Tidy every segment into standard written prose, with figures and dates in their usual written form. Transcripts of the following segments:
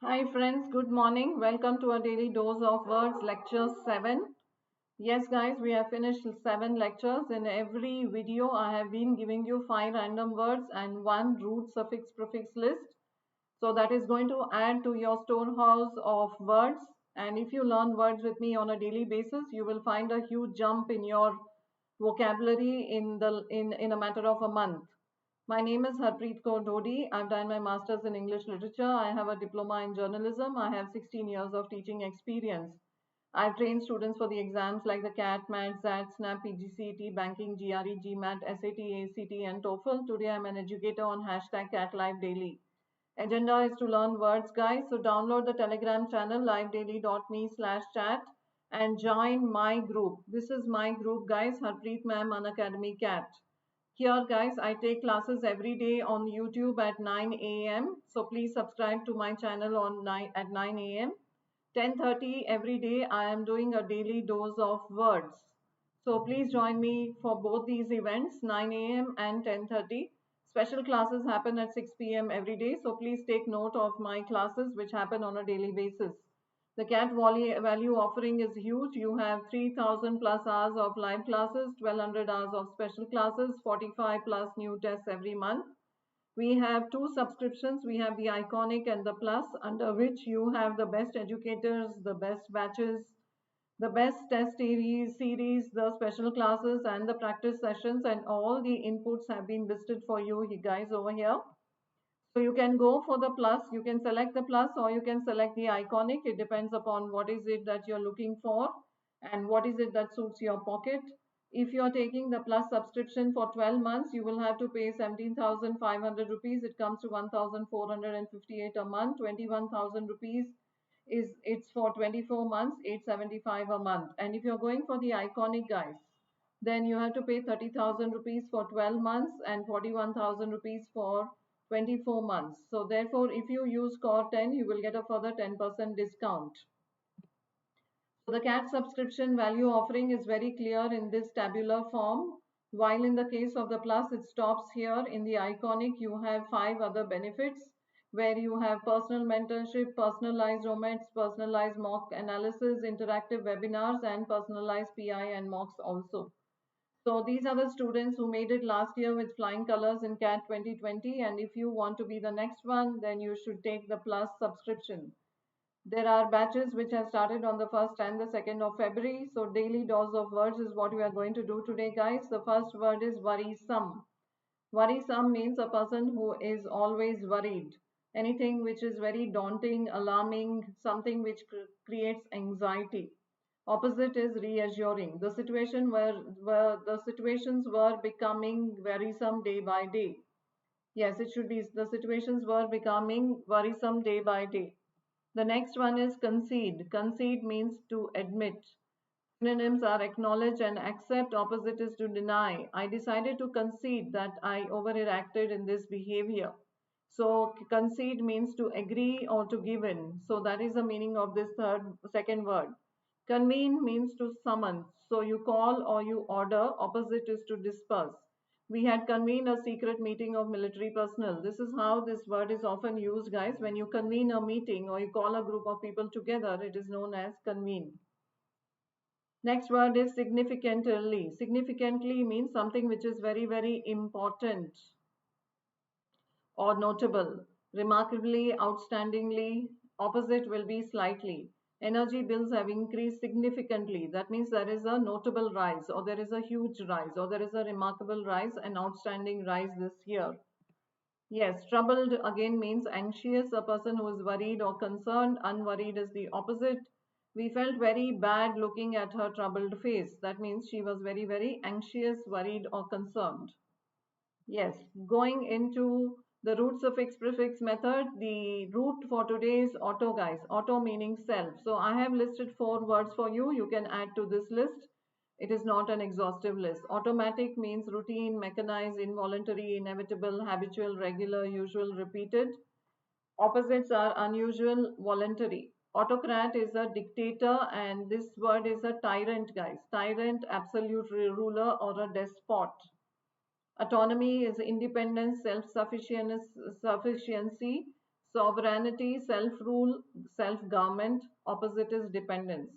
Hi friends, good morning. Welcome to our daily dose of words lecture 7. Yes guys, we have finished 7 lectures. In every video I have been giving you 5 random words and 1 root suffix prefix list. So that is going to add to your storehouse of words, and if you learn words with me on a daily basis, you will find a huge jump in your vocabulary in a matter of a month. My name is Harpreet Kaur Dodi. I've done my master's in English literature. I have a diploma in journalism. I have 16 years of teaching experience. I've trained students for the exams like the CAT, MAT, SAT, SNAP, PGCET, Banking, GRE, GMAT, SAT, ACT, and TOEFL. Today I'm an educator on hashtag Cat Live Daily. Agenda is to learn words, guys. So download the Telegram channel livedaily.me/chat and join my group. This is my group, guys. Harpreet Ma'am Unacademy Cat. Here, guys, I take classes every day on YouTube at 9 a.m. So please subscribe to my channel on 9 a.m. 10:30 every day. I am doing a daily dose of words. So please join me for both these events, 9 a.m. and 10:30. Special classes happen at 6 p.m. every day. So please take note of my classes which happen on a daily basis. The CAT value offering is huge. You have 3,000 plus hours of live classes, 1,200 hours of special classes, 45 plus new tests every month. We have two subscriptions. We have the Iconic and the Plus, under which you have the best educators, the best batches, the best test series, the special classes, and the practice sessions, and all the inputs have been listed for you guys over here. So you can go for the plus, you can select the plus or you can select the iconic. It depends upon what is it that you're looking for and what is it that suits your pocket. If you're taking the plus subscription for 12 months, you will have to pay 17,500 rupees. It comes to 1,458 a month. 21,000 rupees is it's for 24 months, 875 a month. And if you're going for the iconic, guys, then you have to pay 30,000 rupees for 12 months and 41,000 rupees for 24 months. So therefore, if you use Core 10, you will get a further 10% discount. So the CAT subscription value offering is very clear in this tabular form. While in the case of the Plus, it stops here. In the Iconic, you have 5 other benefits where you have personal mentorship, personalized romance, personalized mock analysis, interactive webinars, and personalized PI and mocks also. So these are the students who made it last year with flying colors in CAT 2020. And if you want to be the next one, then you should take the Plus subscription. There are batches which have started on the 1st and the 2nd of February. So daily dose of words is what we are going to do today, guys. The first word is worrisome. Worrisome means a person who is always worried. Anything which is very daunting, alarming, something which creates anxiety. Opposite is reassuring. The situation where the situations were becoming worrisome day by day. Yes, it should be the situations were becoming worrisome day by day. The next one is concede. Concede means to admit. Synonyms are acknowledge and accept. Opposite is to deny. I decided to concede that I overreacted in this behavior. So concede means to agree or to give in. So that is the meaning of this second word. Convene means to summon. So you call or you order. Opposite is to disperse. We had convened a secret meeting of military personnel. This is how this word is often used, guys. When you convene a meeting or you call a group of people together, it is known as convene. Next word is significantly. Significantly means something which is very, very important or notable. Remarkably, outstandingly, opposite will be slightly. Energy bills have increased significantly. That means there is a notable rise, or there is a huge rise, or there is a remarkable rise, an outstanding rise this year. Yes, troubled again means anxious, a person who is worried or concerned. Unworried is the opposite. We felt very bad looking at her troubled face. That means she was very, very anxious, worried, or concerned. Yes, going into the root suffix prefix method, the root for today is auto, guys. Auto meaning self. So I have listed 4 words for you. You can add to this list. It is not an exhaustive list. Automatic means routine, mechanized, involuntary, inevitable, habitual, regular, usual, repeated. Opposites are unusual, voluntary. Autocrat is a dictator, and this word is a tyrant, guys. Tyrant, absolute ruler, or a despot. Autonomy is independence, self-sufficiency. Sovereignty, self-rule, self-government. Opposite is dependence.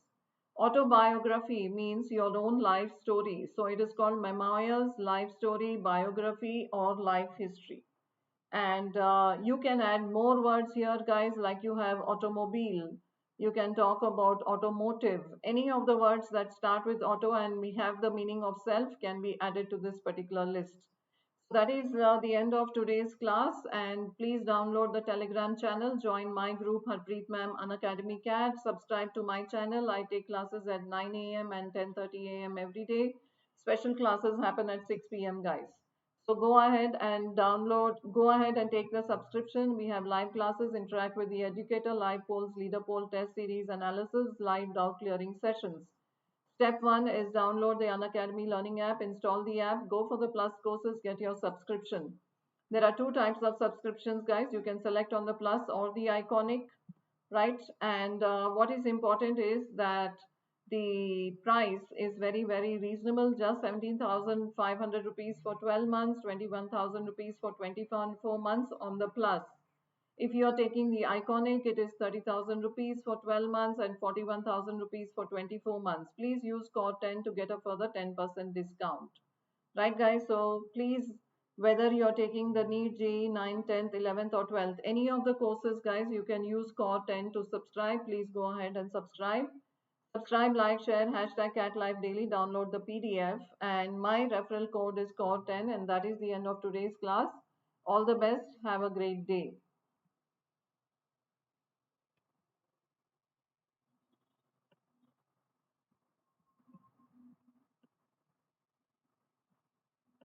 Autobiography means your own life story. So it is called memoirs, life story, biography, or life history. And you can add more words here, guys, like you have automobile. You can talk about automotive. Any of the words that start with auto and we have the meaning of self can be added to this particular list. So that is the end of today's class. And please download the Telegram channel. Join my group, Harpreet Ma'am Unacademy CAT. Subscribe to my channel. I take classes at 9 a.m. and 10:30 a.m. every day. Special classes happen at 6 p.m. guys. So go ahead and download, go ahead and take the subscription. We have live classes, interact with the educator, live polls, leader poll, test series analysis, live doubt clearing sessions. Step 1 is download the Unacademy Learning app, install the app, go for the plus courses, get your subscription. There are two types of subscriptions, guys. You can select on the plus or the iconic, right? And what is important is that the price is very, very reasonable, just 17,500 rupees for 12 months, 21,000 rupees for 24 months on the plus. If you are taking the iconic, it is 30,000 rupees for 12 months and 41,000 rupees for 24 months. Please use code 10 to get a further 10% discount. Right, guys? So please, whether you're taking the NEET, JEE, 9th, 10th, 11th, or 12th, any of the courses, guys, you can use code 10 to subscribe. Please go ahead and subscribe. Subscribe, like, share, hashtag #CatLifeDaily, download the PDF. And my referral code is code 10. And that is the end of today's class. All the best. Have a great day.